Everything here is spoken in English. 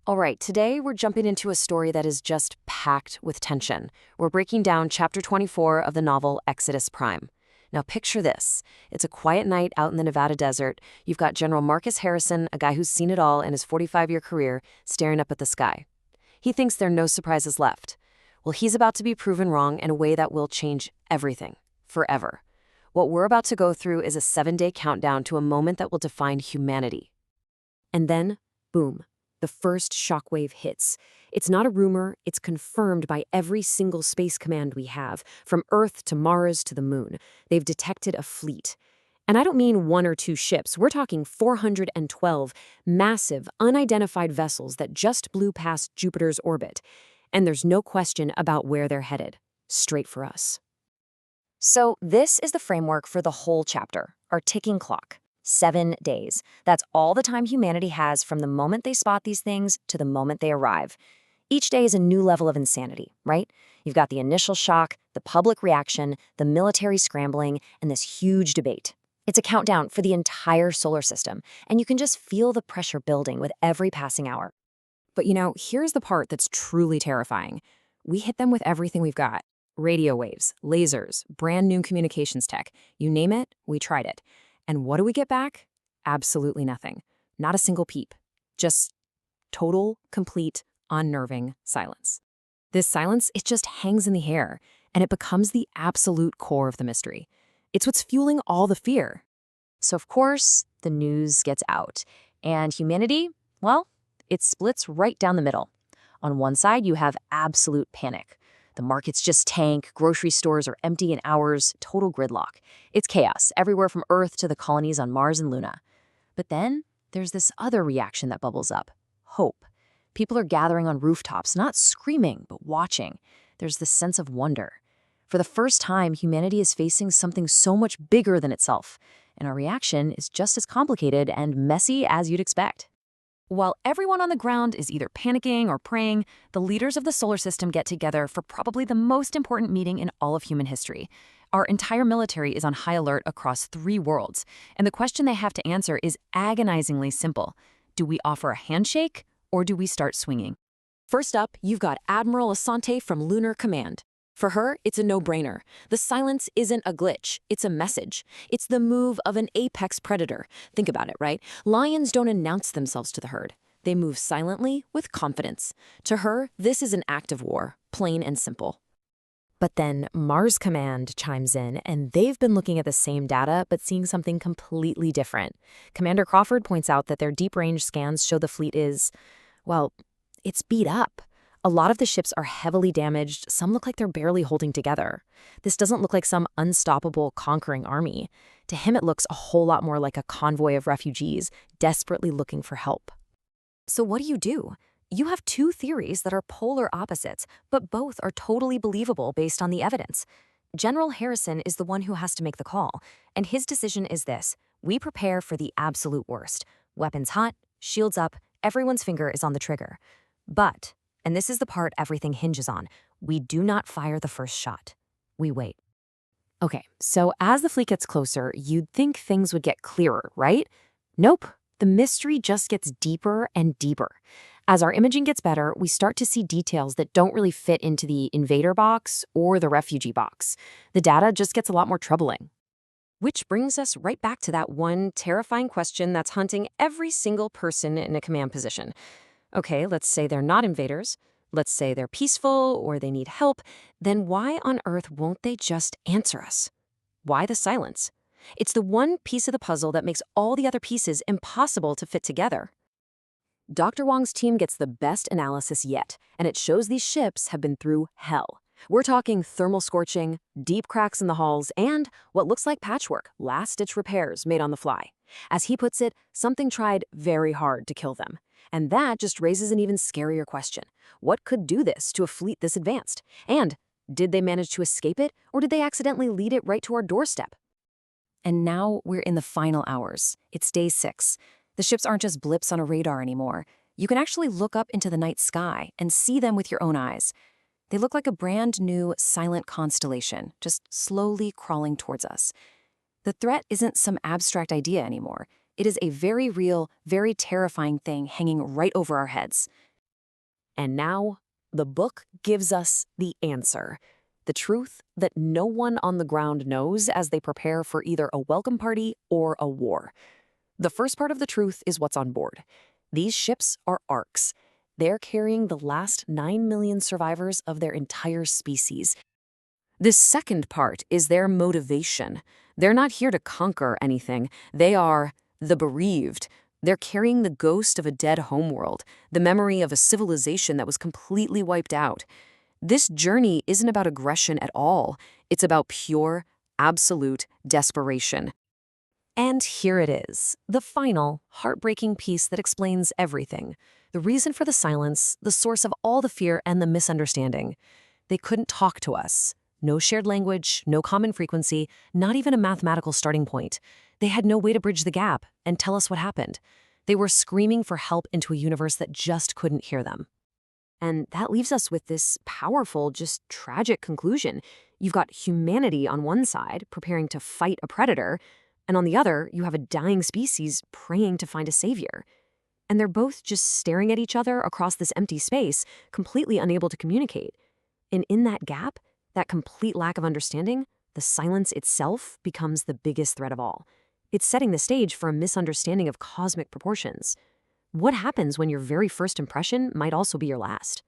All right, today we're jumping into a story that is just packed with tension. We're breaking down chapter 24 of the novel Exodus Prime. Now, picture this. It's a quiet night out in the Nevada desert. You've got General Marcus Harrison, a guy who's seen it all in his 45-year career, staring up at the sky. He thinks there are no surprises left. Well, he's about to be proven wrong in a way that will change everything, forever. What we're about to go through is a 7-day countdown to a moment that will define humanity. And then, boom. The first shockwave hits. It's not a rumor, it's confirmed by every single space command we have, from Earth to Mars to the Moon. They've detected a fleet. And I don't mean 1 or 2 ships, we're talking 412 massive, unidentified vessels that just blew past Jupiter's orbit. And there's no question about where they're headed. Straight for us. So this is the framework for the whole chapter, our ticking clock. 7 days. That's all the time humanity has from the moment they spot these things to the moment they arrive. Each day is a new level of insanity, right? You've got the initial shock, the public reaction, the military scrambling, and this huge debate. It's a countdown for the entire solar system, and you can just feel the pressure building with every passing hour. But here's the part that's truly terrifying. We hit them with everything we've got. Radio waves, lasers, brand new communications tech. You name it, we tried it. And what do we get back? Absolutely nothing. Not a single peep. Just total, complete, unnerving silence. This silence, it just hangs in the air, and it becomes the absolute core of the mystery. It's what's fueling all the fear. So of course, the news gets out. And humanity, well, it splits right down the middle. On one side, you have absolute panic. The markets just tank, grocery stores are empty in hours, total gridlock. It's chaos, everywhere from Earth to the colonies on Mars and Luna. But then there's this other reaction that bubbles up, hope. People are gathering on rooftops, not screaming, but watching. There's this sense of wonder. For the first time, humanity is facing something so much bigger than itself, and our reaction is just as complicated and messy as you'd expect. While everyone on the ground is either panicking or praying, the leaders of the solar system get together for probably the most important meeting in all of human history. Our entire military is on high alert across 3 worlds, and the question they have to answer is agonizingly simple. Do we offer a handshake, or do we start swinging? First up, you've got Admiral Asante from Lunar Command. For her, it's a no-brainer. The silence isn't a glitch, it's a message. It's the move of an apex predator. Think about it, right? Lions don't announce themselves to the herd. They move silently with confidence. To her, this is an act of war, plain and simple. But then Mars Command chimes in, and they've been looking at the same data, but seeing something completely different. Commander Crawford points out that their deep-range scans show the fleet is, well, it's beat up. A lot of the ships are heavily damaged, some look like they're barely holding together. This doesn't look like some unstoppable, conquering army. To him, it looks a whole lot more like a convoy of refugees, desperately looking for help. So what do? You have 2 theories that are polar opposites, but both are totally believable based on the evidence. General Harrison is the one who has to make the call, and his decision is this: we prepare for the absolute worst. Weapons hot, shields up, everyone's finger is on the trigger. But, and this is the part everything hinges on, we do not fire the first shot. We wait. Okay, so as the fleet gets closer, you'd think things would get clearer, right? Nope. The mystery just gets deeper and deeper. As our imaging gets better, we start to see details that don't really fit into the invader box or the refugee box. The data just gets a lot more troubling. Which brings us right back to that one terrifying question that's hunting every single person in a command position. Okay, let's say they're not invaders. Let's say they're peaceful or they need help. Then why on earth won't they just answer us? Why the silence? It's the one piece of the puzzle that makes all the other pieces impossible to fit together. Dr. Wong's team gets the best analysis yet, and it shows these ships have been through hell. We're talking thermal scorching, deep cracks in the hulls, and what looks like patchwork, last-ditch repairs made on the fly. As he puts it, something tried very hard to kill them. And that just raises an even scarier question. What could do this to a fleet this advanced? And did they manage to escape it, or did they accidentally lead it right to our doorstep? And now we're in the final hours. It's day 6. The ships aren't just blips on a radar anymore. You can actually look up into the night sky and see them with your own eyes. They look like a brand new, silent constellation, just slowly crawling towards us. The threat isn't some abstract idea anymore. It is a very real, very terrifying thing hanging right over our heads. And now, the book gives us the answer. The truth that no one on the ground knows as they prepare for either a welcome party or a war. The first part of the truth is what's on board. These ships are arks. They're carrying the last 9 million survivors of their entire species. This second part is their motivation. They're not here to conquer anything. They are the bereaved. They're carrying the ghost of a dead homeworld, the memory of a civilization that was completely wiped out. This journey isn't about aggression at all. It's about pure, absolute desperation. And here it is, the final, heartbreaking piece that explains everything. The reason for the silence, the source of all the fear and the misunderstanding. They couldn't talk to us. No shared language, no common frequency, not even a mathematical starting point. They had no way to bridge the gap and tell us what happened. They were screaming for help into a universe that just couldn't hear them. And that leaves us with this powerful, just tragic conclusion. You've got humanity on one side, preparing to fight a predator, and on the other, you have a dying species praying to find a savior. And they're both just staring at each other across this empty space, completely unable to communicate. And in that gap, that complete lack of understanding, the silence itself becomes the biggest threat of all. It's setting the stage for a misunderstanding of cosmic proportions. What happens when your very first impression might also be your last?